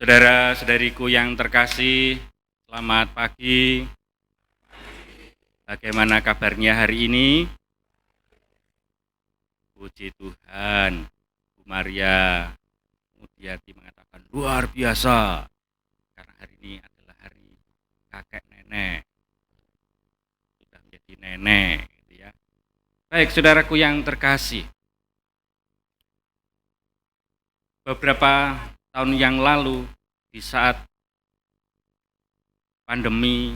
Saudara-saudariku yang terkasih, selamat pagi. Bagaimana kabarnya hari ini? Puji Tuhan. Bu Maria Mudyati mengatakan luar biasa. Karena hari ini adalah hari kakek nenek. Sudah menjadi nenek, gitu ya. Baik, saudaraku yang terkasih. Beberapa tahun yang lalu, di saat pandemi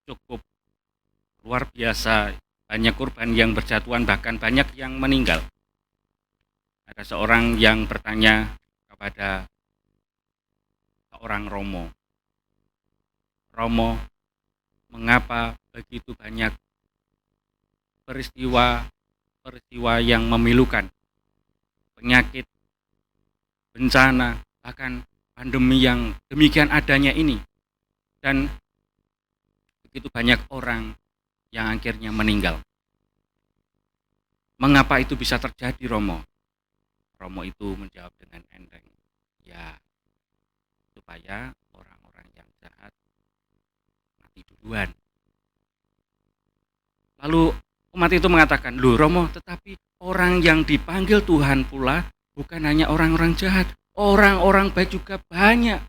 cukup luar biasa, banyak korban yang berjatuhan, bahkan banyak yang meninggal. Ada seorang yang bertanya kepada seorang Romo, "Romo, mengapa begitu banyak peristiwa yang memilukan, penyakit, bencana, bahkan pandemi yang demikian adanya ini, dan begitu banyak orang yang akhirnya meninggal. Mengapa itu bisa terjadi, Romo?" Romo itu menjawab dengan enteng, "Ya, supaya orang-orang yang jahat mati duluan." Lalu umat itu mengatakan, "Loh Romo, tetapi orang yang dipanggil Tuhan pula bukan hanya orang-orang jahat, orang-orang baik juga banyak.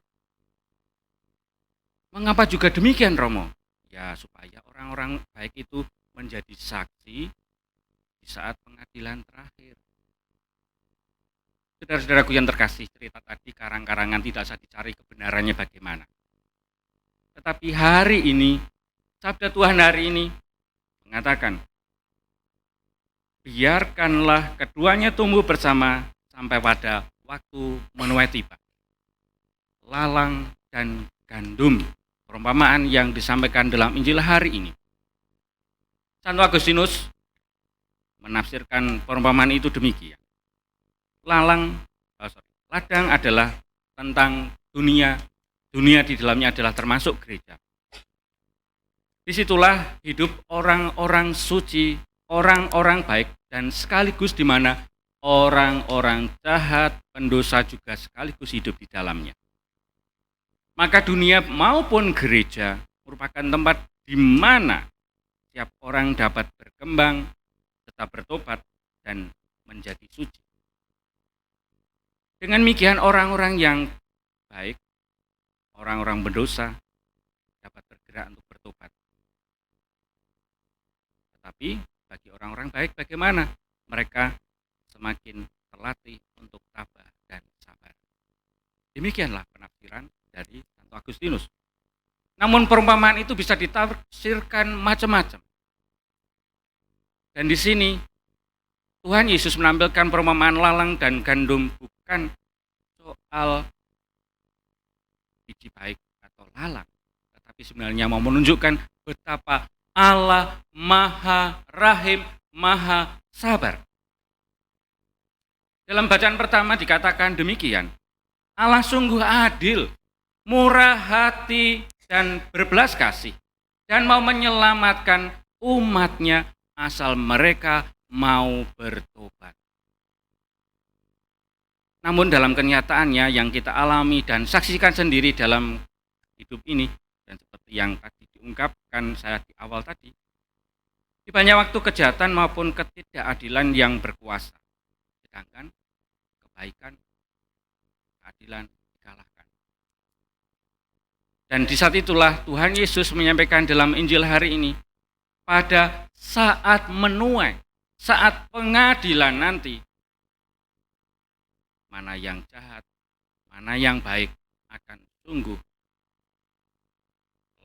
Mengapa juga demikian, Romo?" Ya, supaya orang-orang baik itu menjadi saksi di saat pengadilan terakhir. Saudara-saudaraku yang terkasih, cerita tadi karang-karangan, tidak usah dicari kebenarannya bagaimana. Tetapi hari ini, sabda Tuhan hari ini mengatakan, biarkanlah keduanya tumbuh bersama sampai pada waktu menuai tiba. Lalang dan gandum, perumpamaan yang disampaikan dalam Injil hari ini. Santo Agustinus menafsirkan perumpamaan itu demikian. Ladang adalah tentang dunia di dalamnya adalah termasuk gereja. Disitulah hidup orang-orang suci, orang-orang baik, dan sekaligus di mana orang-orang jahat, pendosa juga sekaligus hidup di dalamnya. Maka dunia maupun gereja merupakan tempat di mana setiap orang dapat berkembang, tetap bertobat, dan menjadi suci. Dengan demikian orang-orang yang baik, orang-orang berdosa dapat bergerak untuk bertobat. Tetapi bagi orang-orang baik bagaimana? Mereka semakin terlatih untuk tabah dan sabar. Demikianlah penafsiran dari Santo Agustinus. Namun perumpamaan itu bisa ditafsirkan macam-macam. Dan di sini Tuhan Yesus menampilkan perumpamaan lalang dan gandum bukan soal biji baik atau lalang, tetapi sebenarnya mau menunjukkan betapa Allah Maha Rahim, Maha Sabar. Dalam bacaan pertama dikatakan demikian, Allah sungguh adil, murah hati, dan berbelas kasih, dan mau menyelamatkan umatnya asal mereka mau bertobat. Namun dalam kenyataannya yang kita alami dan saksikan sendiri dalam hidup ini, dan seperti yang tadi diungkapkan saya di awal tadi, di banyak waktu kejahatan maupun ketidakadilan yang berkuasa, sedangkan kebaikan, keadilan dikalahkan. Dan di saat itulah Tuhan Yesus menyampaikan dalam Injil hari ini, pada saat menuai, saat pengadilan nanti, mana yang jahat, mana yang baik akan sungguh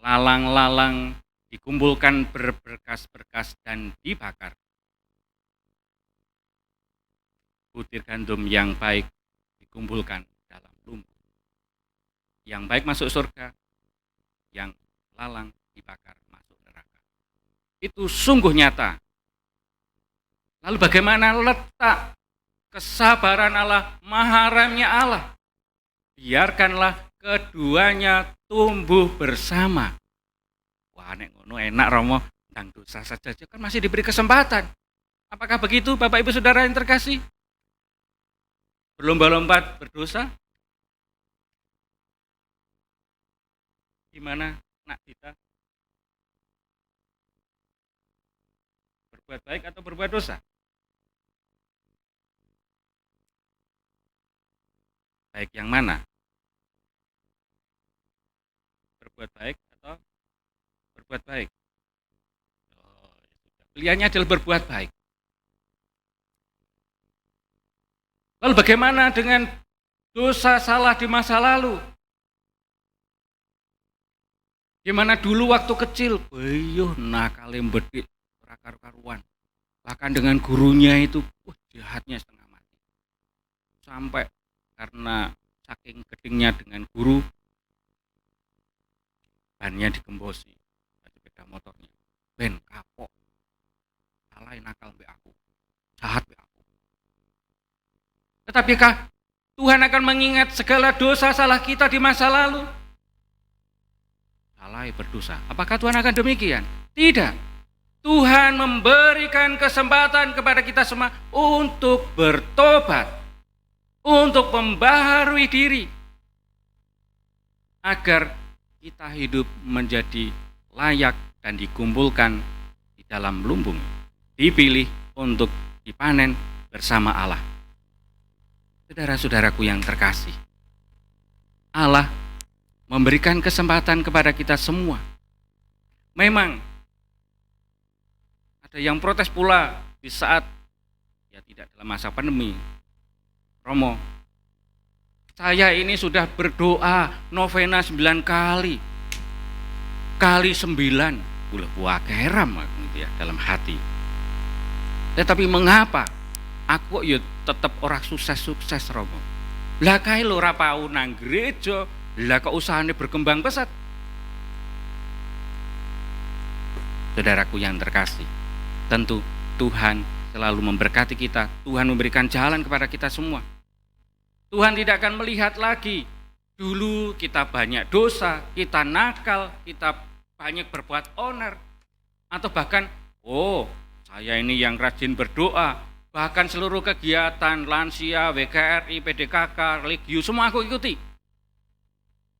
lalang-lalang dikumpulkan berberkas-berkas dan dibakar. Butir gandum yang baik dikumpulkan dalam lumbung. Yang baik masuk surga, yang lalang dibakar masuk neraka. Itu sungguh nyata. Lalu bagaimana letak kesabaran Allah, maharemnya Allah? Biarkanlah keduanya tumbuh bersama. Wah, nek ngono enak Romo, ndang dosa saja kan masih diberi kesempatan. Apakah begitu Bapak Ibu Saudara yang terkasih? Berlomba-lomba berdosa? Gimana nak kita, berbuat baik atau berbuat dosa? Baik yang mana? Berbuat baik atau berbuat baik? Oh, ya sudah. Pilihannya adalah berbuat baik. Lalu bagaimana dengan dosa salah di masa lalu? Gimana dulu waktu kecil? Beuh, nakal bedik, ora karu-karuan. Bahkan dengan gurunya itu, jahatnya setengah mati. Sampai karena saking gedingnya dengan guru, bannya digembosi, sepeda motornya. Ben kapok, salah nakal mbek aku, jahat mbek aku. Tetapi kah Tuhan akan mengingat segala dosa salah kita di masa lalu? Salah berdosa. Apakah Tuhan akan demikian? Tidak. Tuhan memberikan kesempatan kepada kita semua untuk bertobat, untuk membaharui diri, agar kita hidup menjadi layak dan dikumpulkan di dalam lumbung, dipilih untuk dipanen bersama Allah. Saudara-saudaraku yang terkasih, Allah memberikan kesempatan kepada kita semua. Memang ada yang protes pula di saat tidak dalam masa pandemi. Romo, saya ini sudah berdoa novena 9 kali. Kali 9, buah keram gitu ya dalam hati. Tetapi mengapa aku tetap orang sukses Romo? Lah kae lho ora pau nang gereja, lah kok usahane berkembang pesat. Saudaraku yang terkasih, tentu Tuhan selalu memberkati kita. Tuhan memberikan jalan kepada kita semua. Tuhan tidak akan melihat lagi dulu kita banyak dosa, kita nakal, kita banyak berbuat onar, atau bahkan saya ini yang rajin berdoa, bahkan seluruh kegiatan lansia, WKRI, PDKK, Legio semua aku ikuti.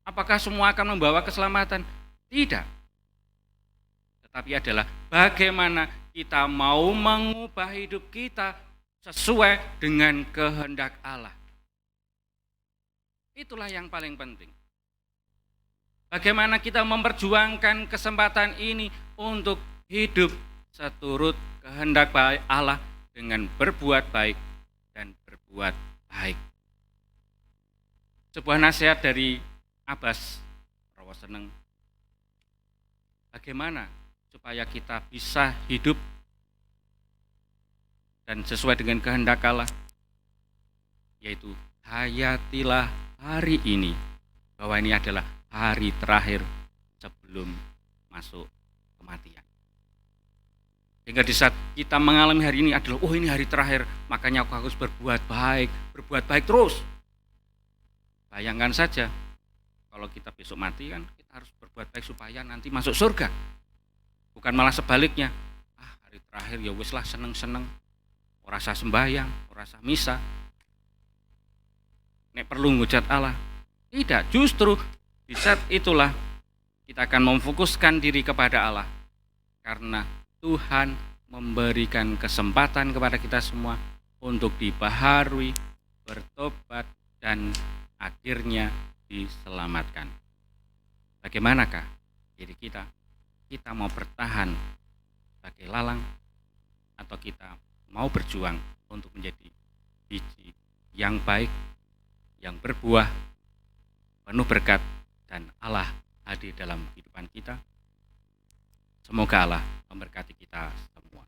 Apakah semua akan membawa keselamatan? Tidak. Tetapi adalah bagaimana kita mau mengubah hidup kita sesuai dengan kehendak Allah. Itulah yang paling penting. Bagaimana kita memperjuangkan kesempatan ini untuk hidup seturut kehendak baik Allah dengan berbuat baik dan berbuat baik. Sebuah nasihat dari Abbas Rawa Seneng. Bagaimana supaya kita bisa hidup dan sesuai dengan kehendak Allah? Yaitu hayatilah hari ini, bahwa ini adalah hari terakhir sebelum masuk kematian. Sehingga di saat kita mengalami hari ini adalah, ini hari terakhir, makanya aku harus berbuat baik terus. Bayangkan saja, kalau kita besok mati kan, kita harus berbuat baik supaya nanti masuk surga. Bukan malah sebaliknya, hari terakhir ya wis lah seneng-seneng, ora usah sembahyang, ora usah misa, nek perlu ngujat Allah. Tidak, justru di saat itulah kita akan memfokuskan diri kepada Allah, karena Tuhan memberikan kesempatan kepada kita semua untuk dibaharui, bertobat, dan akhirnya diselamatkan. Bagaimanakah diri kita? Kita mau bertahan sebagai lalang, atau kita mau berjuang untuk menjadi biji yang baik, yang berbuah, penuh berkat, dan Allah hadir dalam kehidupan kita? Semoga Allah memberkati kita semua.